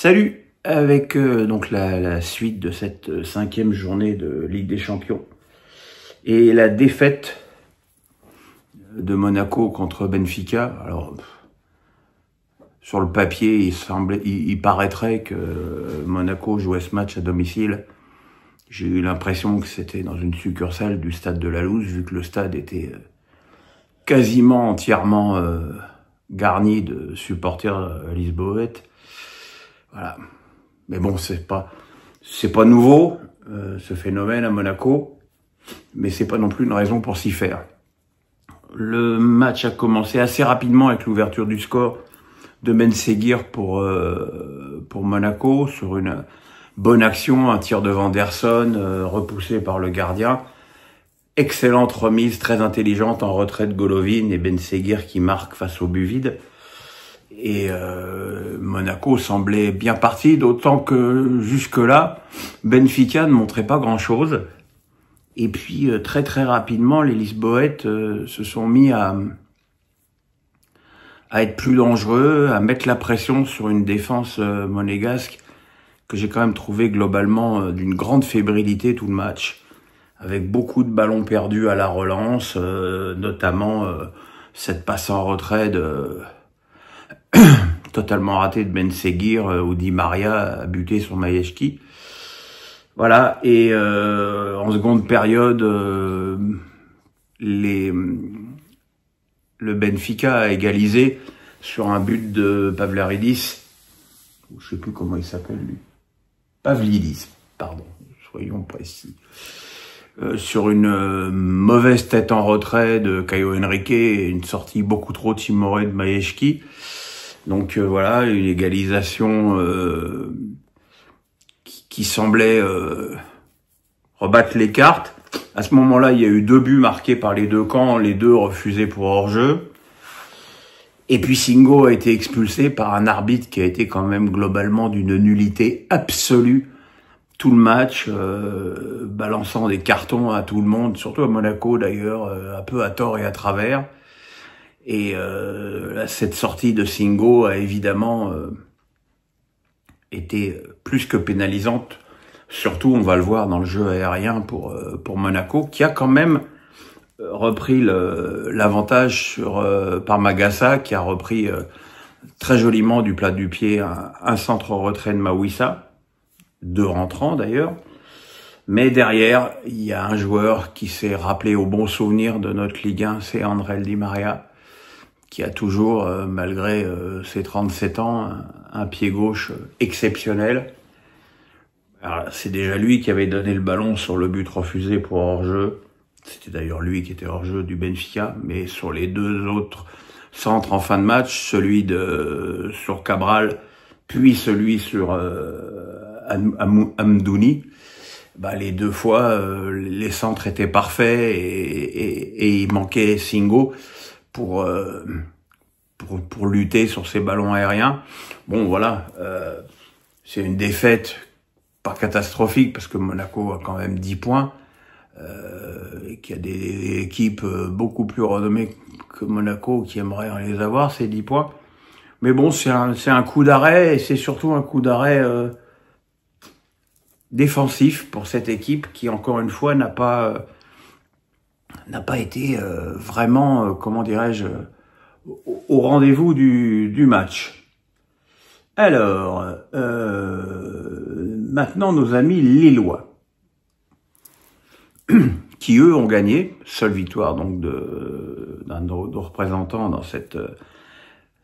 Salut, avec donc la suite de cette 5e journée de Ligue des Champions et la défaite de Monaco contre Benfica. Alors, sur le papier, il paraîtrait que Monaco jouait ce match à domicile. J'ai eu l'impression que c'était dans une succursale du stade de la Luz, vu que le stade était quasiment entièrement garni de supporters lisboètes. Voilà. Mais bon, c'est pas nouveau, ce phénomène à Monaco, mais c'est pas non plus une raison pour s'y faire. Le match a commencé assez rapidement avec l'ouverture du score de Ben Seguir pour Monaco, sur une bonne action, un tir de Vanderson, repoussé par le gardien. Excellente remise, très intelligente en retrait de Golovin et Ben Seguir qui marque face au but vide. Et Monaco semblait bien parti, d'autant que jusque-là, Benfica ne montrait pas grand-chose. Et puis très rapidement, les Lisboètes se sont mis à être plus dangereux, à mettre la pression sur une défense monégasque que j'ai quand même trouvé globalement d'une grande fébrilité tout le match, avec beaucoup de ballons perdus à la relance, notamment cette passe en retrait totalement ratée de Ben Seguir où Di Maria a buté sur Majewski. Voilà, et en seconde période, le Benfica a égalisé sur un but de Pavlaridis, je sais plus comment il s'appelle lui, Pavlidis, pardon, soyons précis. Sur une mauvaise tête en retrait de Caio Henrique et une sortie beaucoup trop timorée de Majewski. Donc voilà, une égalisation qui semblait rebattre les cartes. À ce moment-là, il y a eu 2 buts marqués par les deux camps, les 2 refusés pour hors-jeu. Et puis Singo a été expulsé par un arbitre qui a été quand même globalement d'une nullité absolue tout le match, balançant des cartons à tout le monde, surtout à Monaco d'ailleurs, un peu à tort et à travers. Et cette sortie de Singo a évidemment été plus que pénalisante. Surtout, on va le voir dans le jeu aérien pour Monaco, qui a quand même repris l'avantage par Magassa, qui a repris très joliment du plat du pied un centre au retrait de Mawissa, 2 rentrants d'ailleurs. Mais derrière, il y a un joueur qui s'est rappelé au bon souvenir de notre Ligue 1, c'est André Di Maria, qui a toujours, malgré ses 37 ans, un pied gauche exceptionnel. C'est déjà lui qui avait donné le ballon sur le but refusé pour hors-jeu. C'était d'ailleurs lui qui était hors-jeu du Benfica, mais sur les 2 autres centres en fin de match, celui sur Cabral, puis celui sur Amdouni, les 2 fois, les centres étaient parfaits et il manquait Singo pour lutter sur ces ballons aériens. Bon, voilà, c'est une défaite pas catastrophique parce que Monaco a quand même 10 points, et qu'il y a des équipes beaucoup plus renommées que Monaco qui aimeraient les avoir, ces 10 points. Mais bon, c'est un coup d'arrêt, et c'est surtout un coup d'arrêt défensif pour cette équipe qui, encore une fois, n'a pas été vraiment, comment dirais-je, au rendez-vous du match. Alors, maintenant nos amis lillois, qui eux ont gagné, seule victoire donc d'un de nos représentants dans cette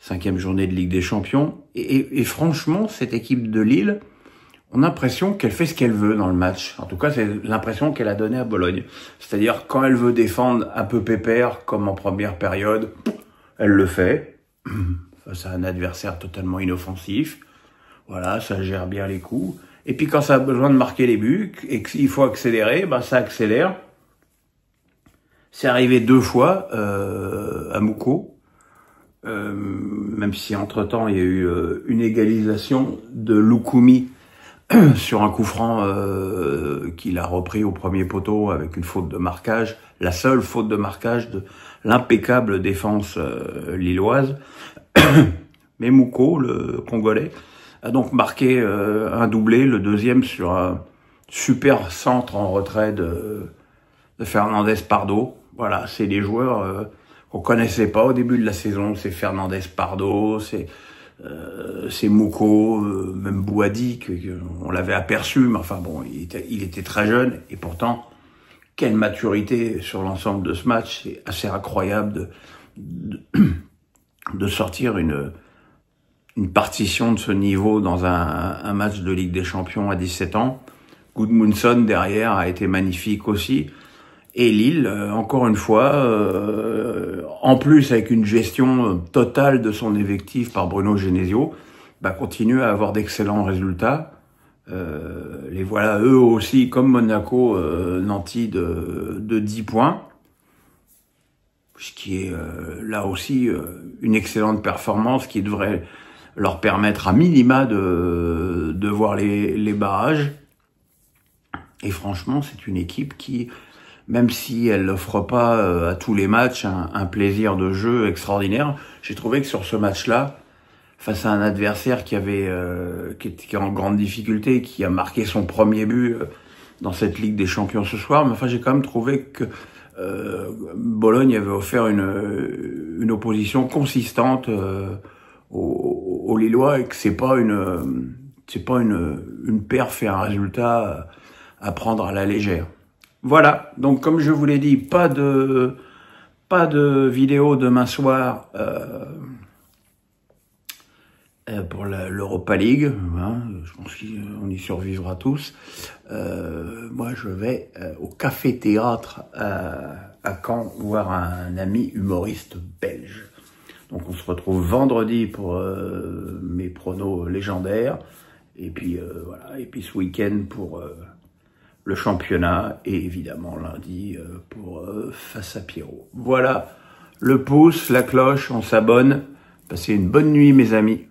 5e journée de Ligue des Champions. Et franchement, cette équipe de Lille, on a l'impression qu'elle fait ce qu'elle veut dans le match. En tout cas, c'est l'impression qu'elle a donnée à Bologne. C'est-à-dire, quand elle veut défendre un peu pépère, comme en première période, elle le fait, face à un adversaire totalement inoffensif. Voilà, ça gère bien les coups. Et puis quand ça a besoin de marquer les buts, et qu'il faut accélérer, ça accélère. C'est arrivé 2 fois à Mouko, même si entre-temps, il y a eu une égalisation de Lukumi sur un coup franc qu'il a repris au premier poteau avec une faute de marquage, la seule faute de marquage de l'impeccable défense lilloise. Mais Mouko, le Congolais, a donc marqué un doublé, le deuxième sur un super centre en retrait de Fernandez Pardo. Voilà, c'est des joueurs qu'on connaissait pas au début de la saison. C'est Fernandez Pardo, c'est Mouko, même Bouhaddi, on l'avait aperçu, mais enfin bon, il était très jeune, et pourtant, quelle maturité sur l'ensemble de ce match. C'est assez incroyable de sortir une partition de ce niveau dans un match de Ligue des Champions à 17 ans. Gudmundsson derrière a été magnifique aussi. Et Lille, encore une fois, en plus avec une gestion totale de son effectif par Bruno Genesio, continue à avoir d'excellents résultats. Les voilà eux aussi, comme Monaco, nantis de 10 points. Ce qui est là aussi une excellente performance qui devrait leur permettre à minima de voir les barrages. Et franchement, c'est une équipe qui, même si elle n'offre pas à tous les matchs un plaisir de jeu extraordinaire, j'ai trouvé que sur ce match-là, face à un adversaire qui était en grande difficulté, qui a marqué son premier but dans cette Ligue des Champions ce soir, mais enfin j'ai quand même trouvé que Bologne avait offert une opposition consistante aux Lillois, et que c'est pas une perf et un résultat à prendre à la légère. Voilà, donc comme je vous l'ai dit, pas de vidéo demain soir pour l'Europa League, hein, je pense qu'on y survivra tous. Moi, je vais au Café Théâtre à Caen voir un ami humoriste belge. Donc on se retrouve vendredi pour mes pronos légendaires, et puis voilà, et puis ce week-end pour le championnat, et évidemment lundi pour face à Pierrot. Voilà, le pouce, la cloche, on s'abonne. Passez une bonne nuit mes amis.